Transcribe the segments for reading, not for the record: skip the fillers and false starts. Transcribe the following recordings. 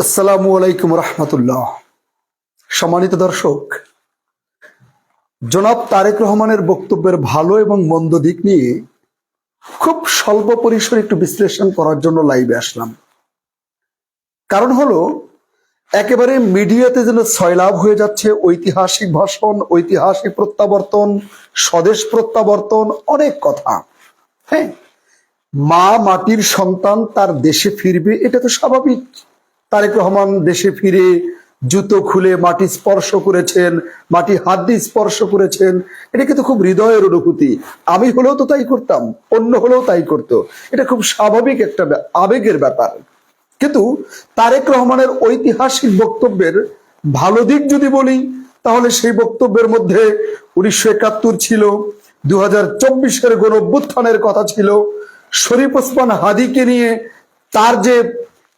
আসসালামু আলাইকুম রহমতুল্লাহ। সম্মানিত দর্শক, জনাব তারেক রহমানের বক্তব্যের ভালো এবং মন্দ দিক নিয়ে খুব স্বল্প পরিসরে একটু বিশ্লেষণ করার জন্য লাইভে আসলাম। কারণ হলো, একেবারে মিডিয়াতে যেন সয়লাভ হয়ে যাচ্ছে ঐতিহাসিক ভাষণ, ঐতিহাসিক প্রত্যাবর্তন, স্বদেশ প্রত্যাবর্তন, অনেক কথা। হ্যাঁ, মা মাটির সন্তান তার দেশে ফিরবে, এটা তো স্বাভাবিক। তারেক রহমান দেশে ফিরে জুতো খুলে মাটি স্পর্শ করেছেন, মাটি হাত দিয়ে স্পর্শ করেছেন, এটা কিন্তু খুব হৃদয়ের অনুভূতি। আমি হলেও তো তাই করতাম, অন্য হলেও তাই করতো। এটা খুব স্বাভাবিক একটা আবেগের ব্যাপার। কিন্তু তারেক রহমানের ঐতিহাসিক বক্তব্যের ভালো দিক যদি বলি, তাহলে সেই বক্তব্যের মধ্যে 1971 ছিল, 2024-এর গণঅভ্যুত্থানের কথা ছিল, শরীফ ওসমান হাদিকে নিয়ে তার যে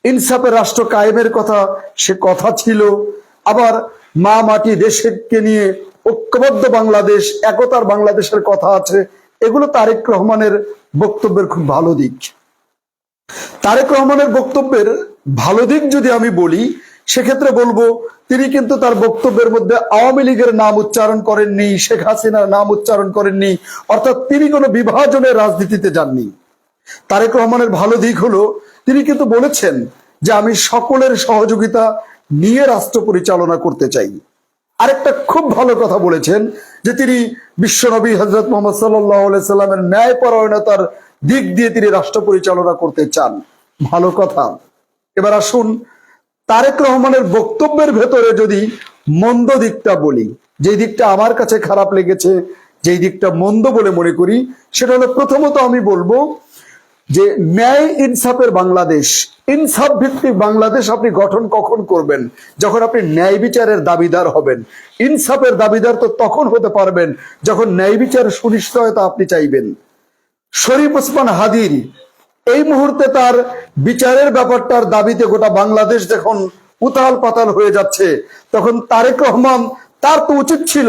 ইনসাফের রাষ্ট্র কায়েমের কথা, সে কথা ছিল। আবার মা মাটি দেশকে নিয়ে ঐক্যবদ্ধ বাংলাদেশ, একতার বাংলাদেশের কথা আছে। এগুলো তারেক রহমানের বক্তব্যের খুব ভালো দিক। তারেক রহমানের বক্তব্যের ভালো দিক যদি আমি বলি, সেক্ষেত্রে বলবো তিনি কিন্তু তার বক্তব্যের মধ্যে আওয়ামী লীগের নাম উচ্চারণ করেননি, শেখ হাসিনার নাম উচ্চারণ করেননি, অর্থাৎ তিনি কোনো বিভাজনের রাজনীতিতে যাননি। তারেক রহমানের ভালো দিক হলো, তিনি কিন্তু বলেছেন যে আমি সকলের সহযোগিতা নিয়ে রাষ্ট্র পরিচালনা করতে চাই। আরেকটা খুব ভালো কথা বলেছেন যে তিনি বিশ্বনবী হযরত মুহাম্মদ সাল্লাল্লাহু আলাইহি সাল্লামের ন্যায়পরায়ণতার দিক দিয়ে তিনি রাষ্ট্র পরিচালনা করতে চান। ভালো কথা। এবার আসুন তারেক রহমানের বক্তব্যের ভেতরে যদি মন্দ দিকটা বলি, যে দিকটা আমার কাছে খারাপ লেগেছে, যেই দিকটা মন্দ বলে মনে করি, সেটা হলো, প্রথমত আমি বলবো যে ন্যায় ইনসাফের বাংলাদেশ, ইনসাফ ভিত্তিক বাংলাদেশ আপনি গঠন কখন করবেন? যখন আপনি ন্যায় বিচারের দাবিদার হবেন। ইনসাফের দাবিদার তো তখন হতে পারবেন যখন ন্যায় বিচারের সুনিশ্চয়তা আপনি চাইবেন। শরীফ ওসমান হাদির এই মুহূর্তে তার বিচারের ব্যাপারটার দাবিতে গোটা বাংলাদেশ যখন উতাল পাতাল হয়ে যাচ্ছে, তখন তারেক রহমান, তার তো উচিত ছিল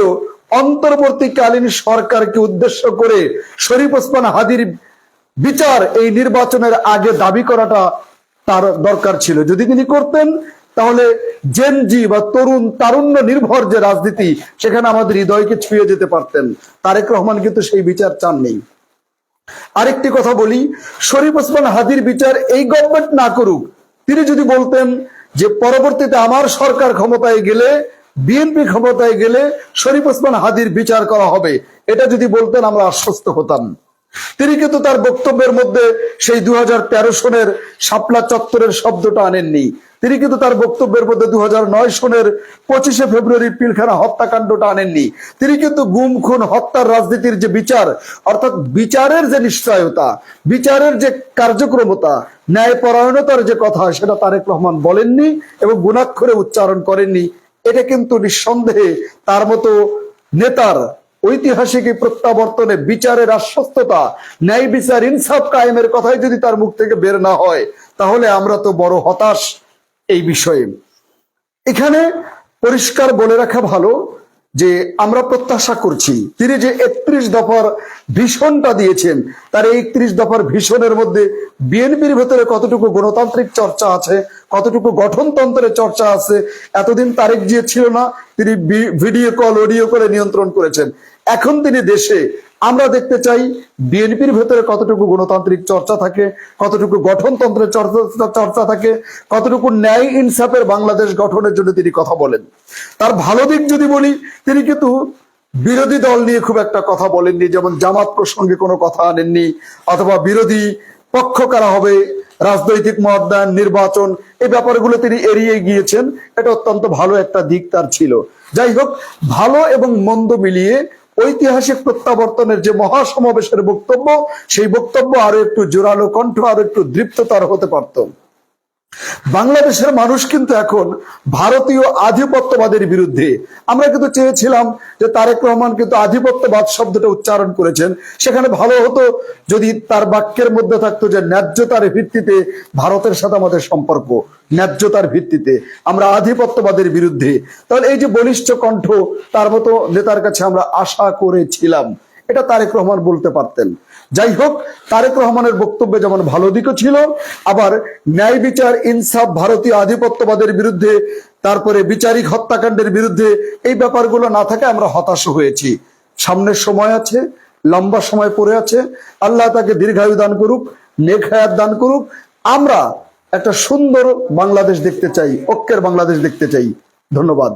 অন্তর্বর্তীকালীন সরকারকে উদ্দেশ্য করে শরীফ ওসমান হাদির বিচার এই নির্বাচনের আগে দাবি করাটা তার দরকার ছিল। যদি তিনি করতেন, তাহলে জেনজি বা তরুণ তারুণ্য নির্ভর যে রাজনীতি, সেখানে আমাদের হৃদয়কে ছুঁয়ে যেতে পারতেন। তারেক রহমান কিন্তু সেই বিচার চাননি। আরেকটি কথা বলি, শরীফ ওসমান হাদির বিচার এই গভর্নমেন্ট না করুক, তিনি যদি বলতেন যে পরবর্তীতে আমার সরকার ক্ষমতায় গেলে, বিএনপি ক্ষমতায় গেলে শরীফ ওসমান হাদির বিচার করা হবে, এটা যদি বলতেন আমরা আশ্বস্ত হতাম। তিনি কিন্তু তার বক্তব্যের মধ্যে সেই 2013 সনের শাপলা চত্বরের শব্দটা আনেননি। তিনি কিন্তু তার বক্তব্যের মধ্যে 2009 সনের 25শে ফেব্রুয়ারির পিলখানা হত্যাকাণ্ডটা আনেননি। তিনি কিন্তু গুম খুন হত্যার রাজনীতির যে বিচার, অর্থাৎ বিচারের যে নিশ্চয়তা, বিচারের যে কার্যক্রমতা, ন্যায়পরায়ণতার যে কথা, সেটা তারেক রহমান বলেননি এবং গুণাক্ষরে উচ্চারণ করেননি। এটা কিন্তু নিঃসন্দেহে তার মতো নেতার ঐতিহাসিক প্রত্যাবর্তনে বিচারের আশ্বস্ততা, ন্যায় বিচার, ইনসাফ কায়েমের কথাই যদি তার মুখ থেকে বের না হয়, তাহলে আমরা তো বড় হতাশ এই বিষয়ে। এখানে পরিষ্কার বলে রাখা ভালো যে আমরা প্রত্যাশা করছি তিনি যে 31 দফার ভীষণটা দিয়েছেন, তার 31 দফার ভীষণের মধ্যে বিএনপির ভেতরে কতটুকু গণতান্ত্রিক চর্চা আছে, কতটুকু গঠনতন্ত্রের চর্চা আছে। এতদিন তারেক জিয়া ছিল না, তিনি ভিডিও কল, অডিও করে নিয়ন্ত্রণ করেছেন। এখন তিনি দেশে, আমরা দেখতে চাই বিএনপির ভেতরে কতটুকু গণতান্ত্রিক চর্চা থাকে, কতটুকু গঠনতন্ত্রের চর্চা থাকে, কতটুকু ন্যায় ইনসাফের বাংলাদেশ গঠনের জন্য তিনি কথা বলেন। তার ভালো দিক যদি বলি, তিনি কিন্তু বিরোধী দল নিয়ে খুব একটা কথা বলেননি, যেমন জামাত প্রসঙ্গে কোনো কথা আনেননি, অথবা বিরোধী পক্ষ কারা হবে, রাজনৈতিক মতদান, নির্বাচন, এই ব্যাপারগুলো তিনি এড়িয়ে গিয়েছেন। এটা অত্যন্ত ভালো একটা দিক তার ছিল। যাই হোক, ভালো এবং মন্দ মিলিয়ে ঐতিহাসিক প্রত্যাবর্তনের যে মহাসমাবেশের বক্তব্য, সেই বক্তব্য আরো একটু জোরালো কণ্ঠ, আরো একটু দৃপ্ততার হতে পারত। বাংলাদেশের মানুষ কিন্তু এখন ভারতীয় আধিপত্যবাদের বিরুদ্ধে। আমরা কিন্তু চেয়েছিলাম যে তারেক রহমান কিন্তু আধিপত্যবাদ শব্দটা উচ্চারণ করেছেন, সেখানে ভালো হতো যদি তার বাক্যের মধ্যে থাকতো যে ন্যায্যতার ভিত্তিতে ভারতের সাথে আমাদের সম্পর্ক, ন্যায্যতার ভিত্তিতে আমরা আধিপত্যবাদের বিরুদ্ধে। তাহলে এই যে বলিষ্ঠ কণ্ঠ, তার মতো নেতার কাছে আমরা আশা করেছিলাম, এটা তারেক রহমান বলতে পারতেন। যাই হোক, তারেক রহমানের বক্তব্যে যেমন ভালো দিকও ছিল, আবার ন্যায় বিচার ইনসাফ, ভারতীয় আধিপত্যবাদের বিরুদ্ধে, তারপরে বিচারিক হত্যাকাণ্ডের বিরুদ্ধে এই ব্যাপারগুলো না থাকে আমরা হতাশ হয়েছি। সামনের সময় আছে, লম্বা সময় পড়ে আছে। আল্লাহ তাকে দীর্ঘায়ু দান করুক, নেক হায়াত দান করুক। আমরা একটা সুন্দর বাংলাদেশ দেখতে চাই, ঐক্যের বাংলাদেশ দেখতে চাই। ধন্যবাদ।